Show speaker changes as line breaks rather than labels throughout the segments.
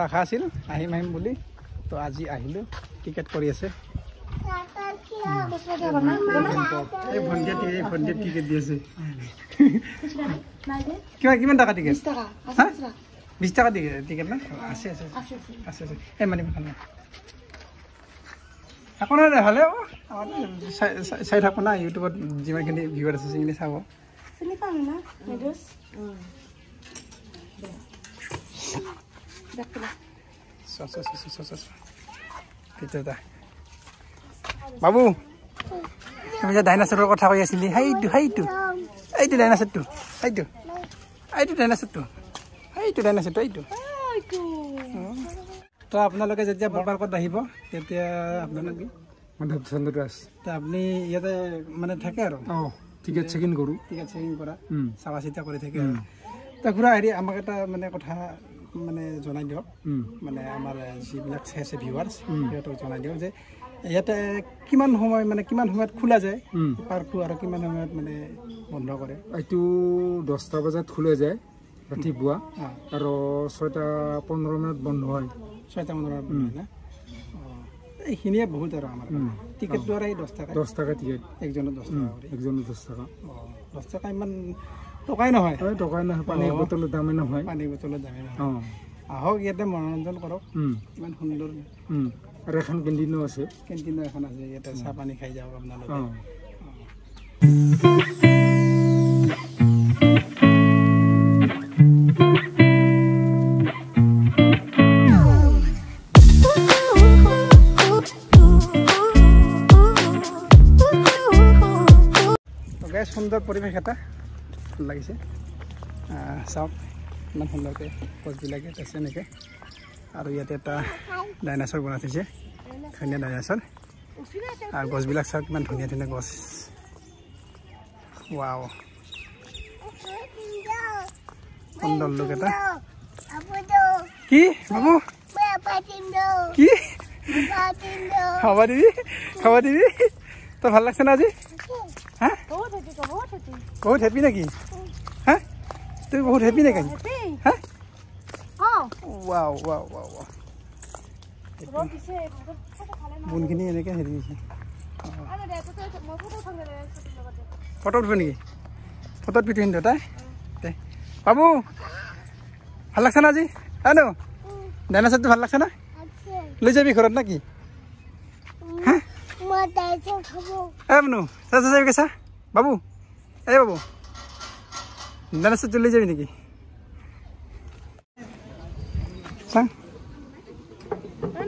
আশা আছিল আহিম বুলি তো আজি আহিলোঁ টিকেট কৰি আছে এই ভণ্টিয়ে টিকেট দি আছে কিমান টাকা টিকেট 20 টাকা টিকেট না আছে এই মানে এখন হ'লেও চাই থাকোঁ না ইউটিউবত যিমানখিনি ভিউৱাৰ আছে সেইখিনি চাব বাবু তুমি যে ডাইনাছৰৰ কথা কৈ আছিলি সেইটো ডাইনাছৰটো এইটো তো আপোনালোকে যেতিয়া বৰপাৰ্কত আহিব তেতিয়া আপোনালোকে আপুনি ইয়াতে মানে থাকে আৰু টিকেট চেকিং কৰোঁ কৰা চাৱা চিতা কৰি থাকে আৰু তা ঘূৰা হেৰি আমাক এটা মানে কথা মানে জনাই দিয়ক মানে আমাৰ যিবিলাক চাই আছে ভিউৱাৰ্ছ সিহঁতক জনাই দিয়ক যে ইয়াতে কিমান সময়ত খোলা যায় পাৰ্কটো আৰু কিমান সময়ত মানে বন্ধ কৰে
এইটো 10টা বজাত খোলা যায় ৰাতিপুৱা আৰু 6:15 বন্ধ হয়
6:15 বন্ধ হয় না এইখিনিয়ে বহুত আৰু আমাৰ টিকেটটো আৰু 10 টাকা
টিকেট
একজনৰ 10 টাকা
একজনৰ 10 টাকা
10 টাকা ইমান টকাই নহয়
পানীৰ বটলৰ দামে নহয়
আহক ইয়াতে মনোৰঞ্জন কৰক ইমান সুন্দৰ
আৰু এখন কেণ্টিনো আছে
ইয়াতে চাহ পানী খাই যাওক আপোনালোকে সুন্দৰ পৰিৱেশ এটা ভাল লাগিছে চাওক ইমান সুন্দৰকৈ গছবিলাক ইয়াত আছে এনেকৈ আৰু ইয়াতে এটা ডাইনাছৰ বনাই থৈছে ধুনীয়া ডাইনাছৰ আৰু গছবিলাক চাওক কিমান ধুনীয়া গছ ৱাও সুন্দৰ লোক এটা কি বাবু কি খাব দিবি তোৰ ভাল লাগছে না আজি বহুত হেপি নেকি তুমি বহুত হেপি নেকি বোনখিনি এনেকৈ হেৰি হৈছে ফটো উঠিব নেকি ফটোত পিঠি কিন্তু তাই দে বাবু ভাল লাগছে না আজি ন ডাইনাছৰটো ভাল লাগছে না লৈ যাবি ঘৰত না কি বাবু যাবি কৈছা বাবু বাবু ডাইনাছৰটো লৈ যাবি নেকি চাং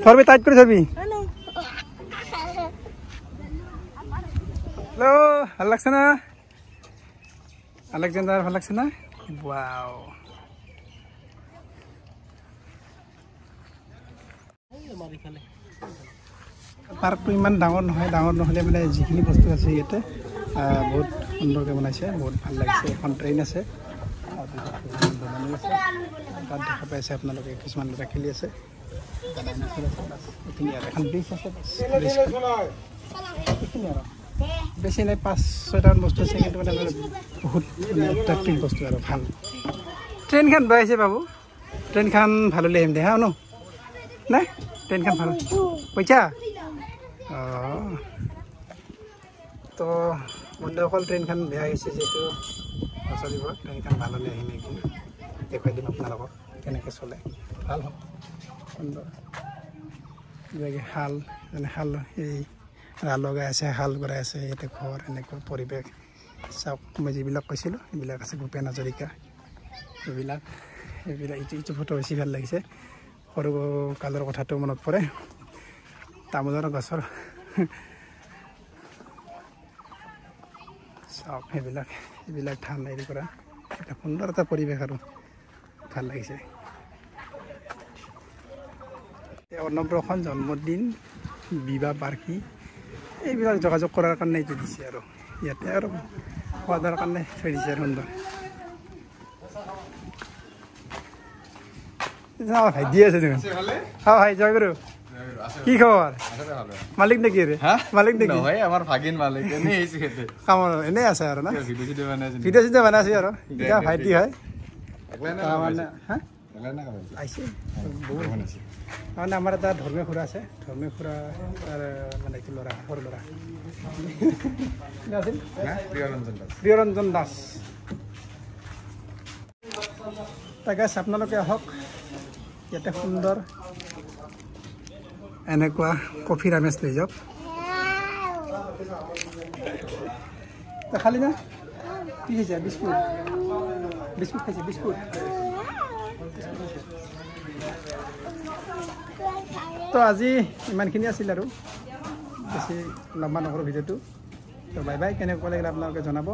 ধৰবি টাইট কৰি ধৰবি হেল্ল' ভাল লাগছে না আলেকজেণ্ডাৰ ভাল লাগছে না ৱাও পাৰ্কটো ইমান ডাঙৰ নহ'লে মানে যিখিনি বস্তু আছে ইয়াতে বহুত সুন্দৰকৈ বনাইছে বহুত ভাল লাগিছে এখন ট্ৰেইন আছে তাত দেখা পাইছে আপোনালোকে কিছুমান ল'ৰা খেলি আছে এইখিনি আৰু এখন ব্ৰিজ আছে এইখিনি আৰু বেছি নাই 5-6টামান বস্তু আছে কিন্তু মানে বহুত মানে এট্ৰেক্টিভ বস্তু আৰু ভাল ট্ৰেইনখন বনাইছে বাবু ট্ৰেইনখন ভাল হ'লে আহিম দে হা নাই ট্ৰেইনখন ভাল পইচা তো বন্ধুসকল ট্ৰেইনখন বেয়া হৈছে যিহেতু নচলিব ট্ৰেইনখন ভাল হ'লে আহিম একদিন দেখুৱাই দিম আপোনালোকক কেনেকৈ চলে ভাল হ'ব সুন্দৰ শাল এই ৰাল লগাই আছে শাল কৰাই আছে ইয়াতে ঘৰ এনেকুৱা পৰিৱেশ চাওক মই যিবিলাক কৈছিলোঁ এইবিলাক আছে ভূপেন হাজৰিকা এইবিলাক এইটো ফটো বেছি ভাল লাগিছে সৰু কালৰ কথাটো মনত পৰে তামোলৰ গছৰ চাওক এইবিলাক ধান হেৰি কৰা এটা সুন্দৰ এটা পৰিৱেশ আৰু ভাল লাগিছে অন্নপ্ৰসন জন্মদিন বিবাহ বাৰ্ষিকী এইবিলাক যোগাযোগ কৰাৰ কাৰণে এইটো দিছে আৰু ইয়াতে আৰু খোৱাৰ কাৰণে থৈ দিছে সুন্দৰ ভাইটি আছে তুমি ভাই জয় গুৰু কি খবৰ মালিক নেকি মালিক নেকি
আমাৰ ভাগিন মালিক
কামৰ এনেই আছে আৰু না ভিডিঅ' চিডিঅ' বনাইছে আৰু এতিয়া ভাইটি হয় আহিছে তাৰমানে আমাৰ এটা ধৰ্মীয় খুৰা আছে ধৰ্মীয় খুৰা তাৰ মানে কি ল'ৰা সৰু ল'ৰা আছিল প্ৰিয়ৰঞ্জন দাস তাকে আপোনালোকে আহক ইয়াতে সুন্দৰ এনেকুৱা কফিৰ আমেজ লৈ যাওক খালি না কি খাইছে বিস্কুট বিস্কুট খাইছে বিস্কুট তো আজি ইমানখিনি আছিল আৰু বেছি লম্বা নকৰোঁ ভিডিঅ'টো তো বাই বাই কেনেকুৱা লাগিলে আপোনালোকে জনাব